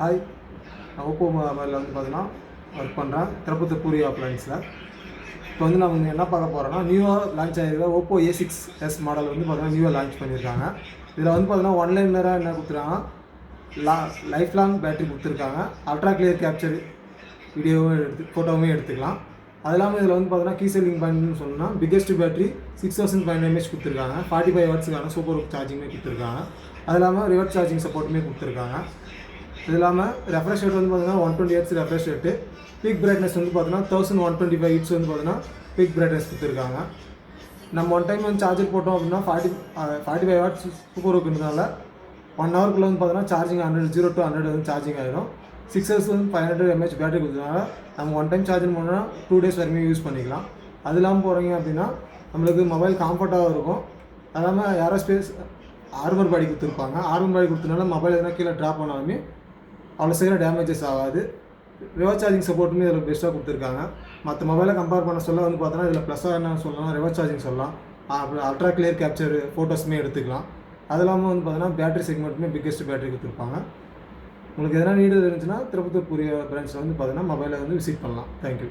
Hi, நான் Oppo மொபைலில் வந்து பார்த்தீங்கன்னா ஒர்க் பண்ணுறேன் திருப்பத்தூர் பூரி அப்ளைன்ஸில். இப்போ வந்து நம்ம என்ன பார்க்க போகிறோன்னா, நியூவாக லான்ச் ஆகிருக்க ஓப்போ A6s மாடல் வந்து பார்த்தீங்கன்னா நியூவாக லான்ச் பண்ணியிருக்காங்க. இதில் வந்து பார்த்தீங்கன்னா ஒன்லைனராக என்ன கொடுத்துருக்காங்க, லைஃப் லாங் பேட்டரி கொடுத்துருக்காங்க. அல்ட்ரா கிளியர் கேப்சர் வீடியோவும் ஃபோட்டோவுமே எடுத்துக்கலாம். அது இல்லாமல் இதில் வந்து பார்த்தீங்கன்னா கீ செல்லிங் பாயிண்ட்னு சொன்னால் பிக்கெஸ்ட் பேட்டரி 6500 mAh கொடுத்துருக்காங்க. 45 வாட்ஸுக்கான சூப்பர் சார்ஜிங்குமே கொடுத்துருக்காங்க. அது இல்லாமல் ரிவர்ஸ் சார்ஜிங் சப்போர்ட்டுமே கொடுத்துருக்காங்க. இது இல்லாமல் ரெஃப்ரெஷ் ரேட் வந்து பார்த்தீங்கன்னா 120 Hz refresh rate. Peak brightness வந்து பார்த்தீங்கன்னா 1125 hits வந்து பார்த்தீங்கன்னா பீக் பிரைட்னஸ் கொடுத்துருக்காங்க. நம்ம ஒன் டைம் வந்து சார்ஜர் போட்டோம் அப்படின்னா 45 வாட்ஸ் சூப்பர் இருக்குன்றதால 1 ஹவருக்குள்ளே வந்து பார்த்தீங்கன்னா சார்ஜிங் 0 to 100 வந்து சார்ஜிங் ஆகிடும். 6 வந்து 500 mAh பேட்டரி கொடுத்ததுனால நம்ம ஒன் டைம் சார்ஜிங் பண்ணோன்னா 2 days வரைக்கும் யூஸ் பண்ணிக்கலாம். அது இல்லாமல் போகிறீங்க அப்படின்னா நம்மளுக்கு மொபைல் கம்ஃபர்ட்டாகவும் இருக்கும். அது இல்லாமல் ஏரோஸ்பேஸ் ஆர்மர் பாடி கொடுத்துருப்பாங்க. ஆர்மர் பாடி கொடுத்ததுனால மொபைல் எதனா கீழே ட்ராப் பண்ணாலுமே அவ்வளோ சீக்கிரம் டேமேஜஸ் ஆகாது. ரிவர்ஸ் சார்ஜிங் சப்போர்ட்டுமே இதில் பெஸ்ட்டாக கொடுத்துருக்காங்க. மற்ற மொபைலை கம்பேர் பண்ண சொல்ல வந்து பார்த்தோன்னா இதில் ப்ளஸ்ஸாக என்ன சொல்லலாம், ரிவர்ஸ் சார்ஜிங் சொல்லலாம். அப்புறம் அல்ட்ரா கிளியர் கேப்சர் ஃபோட்டோஸுமே எடுத்துக்கலாம். அது இல்லாமல் வந்து பார்த்தோன்னா பேட்டரி செக்மெண்ட்டுமே பிக்கெஸ்ட் பேட்டரி கொடுத்துருப்பாங்க. உங்களுக்கு எதனா நீடு இருந்துச்சுன்னா திருப்பத்தூர் பூரி பிரான்ச்சில் வந்து பார்த்தீங்கன்னா மொபைலை வந்து விசிட் பண்ணலாம். தேங்க்யூ.